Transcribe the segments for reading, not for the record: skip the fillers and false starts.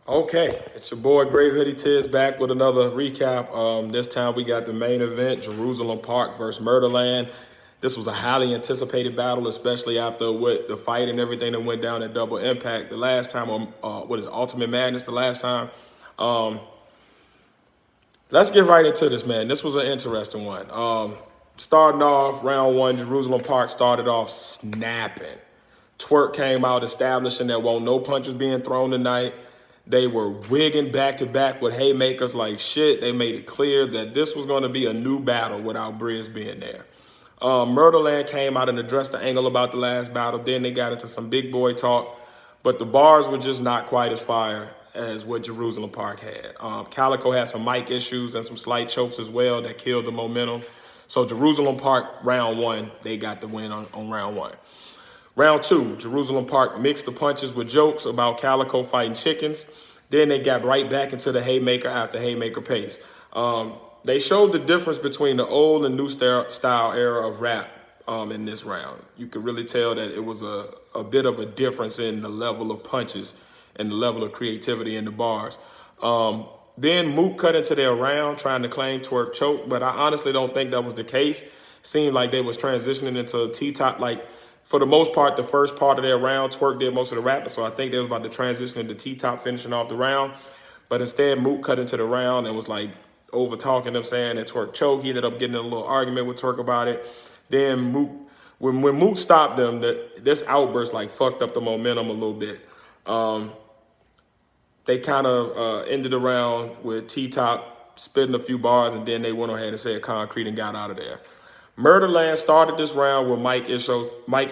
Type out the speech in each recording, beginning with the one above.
Okay, it's your boy Gray Hoodie Tiz back with another recap. This time we got the main event, Jerusalem Park versus Murdaland. This was a highly anticipated battle, especially after what the fight and everything that went down at Double Impact the last time, what is Ultimate Madness the last time. Um, let's get right into this, man. This was an interesting one. Starting off, round one, Jerusalem Park started off snapping. Twork came out establishing that won't no punches being thrown tonight. They were wigging back to back with haymakers like shit. They made it clear that this was going to be a new battle without Briz being there. Murderland came out and addressed the angle about the last battle. Then they got into some big boy talk, but the bars were just not quite as fire as what Jerusalem Park had. Calicoe had some mic issues and some slight chokes as well that killed the momentum. So Jerusalem Park, round one, they got the win on round one. Round two, Jerusalem Park mixed the punches with jokes about Calicoe fighting chickens. Then they got right back into the haymaker after haymaker pace. They showed the difference between the old and new style era of rap in this round. You could really tell that it was a bit of a difference in the level of punches and the level of creativity in the bars. Then Mook cut into their round trying to claim Twork choke, but I honestly don't think that was the case. Seemed like they was transitioning into a T-top, like, for the most part, the first part of their round, Twork did most of the rapping, so I think they was about to transition into T-top finishing off the round. But instead, Mook cut into the round and was like over-talking them, saying that Twork choked. He ended up getting in a little argument with Twork about it. Then Mook, when Mook stopped them, this outburst like fucked up the momentum a little bit. They kind of ended the round with T-top spitting a few bars, and then they went ahead and said concrete and got out of there. Murderland started this round with mic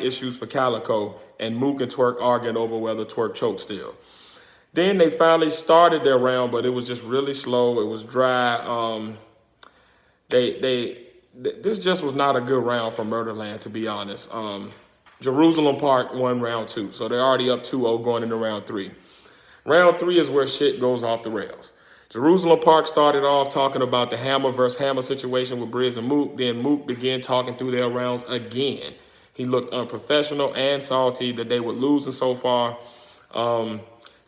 issues for Calicoe, and Mook and Twork arguing over whether Twork choked still. Then they finally started their round, but it was just really slow. It was dry. This just was not a good round for Murderland, to be honest. Jerusalem Park won round two, so they're already up 2-0 going into round three. Round three is where shit goes off the rails. Jerusalem Park started off talking about the Hammer versus Hammer situation with Briz and Mook. Then Mook began talking through their rounds again. He looked unprofessional and salty that they were losing so far.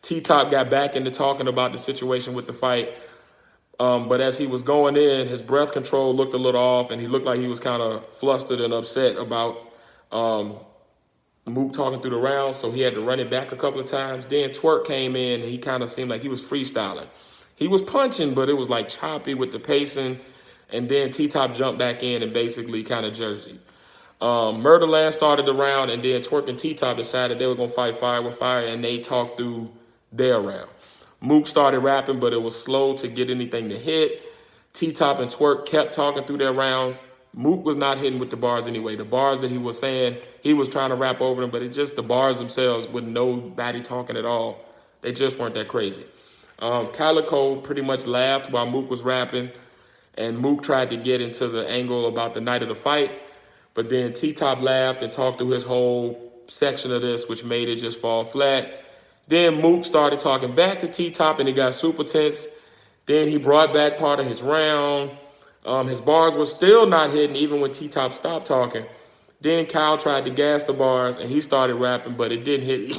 T-Top got back into talking about the situation with the fight. But as he was going in, his breath control looked a little off, and he looked like he was kind of flustered and upset about Mook talking through the rounds, so he had to run it back a couple of times. Then Twork came in, and he kind of seemed like he was freestyling. He was punching, but it was like choppy with the pacing. And then T-Top jumped back in and basically kind of Jersey. Murderland started the round, and then Twork and T-Top decided they were going to fight fire with fire, and they talked through their round. Mook started rapping, but it was slow to get anything to hit. T-Top and Twork kept talking through their rounds. Mook was not hitting with the bars anyway. The bars that he was saying, he was trying to rap over them, but it just, the bars themselves with nobody talking at all, they just weren't that crazy. Calicoe pretty much laughed while Mook was rapping, and Mook tried to get into the angle about the night of the fight, but then T-Top laughed and talked through his whole section of this, which made it just fall flat. Then Mook started talking back to T-Top, and it got super tense. Then he brought back part of his round. His bars were still not hitting even when T-Top stopped talking. Then Kyle tried to gas the bars, and he started rapping, but it didn't hit.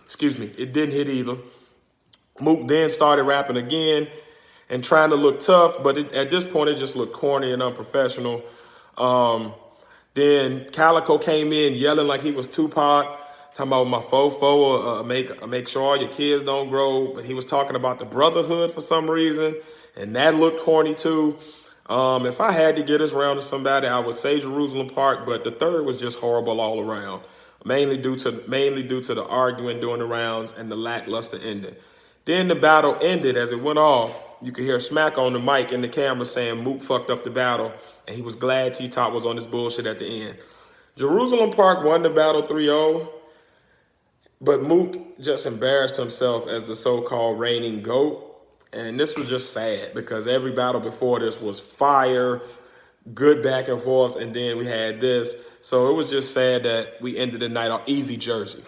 Excuse me, it didn't hit either. Mook then started rapping again and trying to look tough, but at this point, it just looked corny and unprofessional. Then Calicoe came in yelling like he was Tupac, talking about my fofo, make sure all your kids don't grow. But he was talking about the brotherhood for some reason, and that looked corny too. If I had to get this round to somebody, I would say Jerusalem Park, but the third was just horrible all around, mainly due to the arguing during the rounds and the lackluster ending. Then the battle ended. As it went off, you could hear Smack on the mic and the camera saying Mook fucked up the battle, and he was glad T-Top was on his bullshit at the end. Jerusalem Park won the battle 3-0, but Mook just embarrassed himself as the so-called reigning GOAT. And this was just sad because every battle before this was fire, good back and forth, and then we had this. So it was just sad that we ended the night on easy Jersey.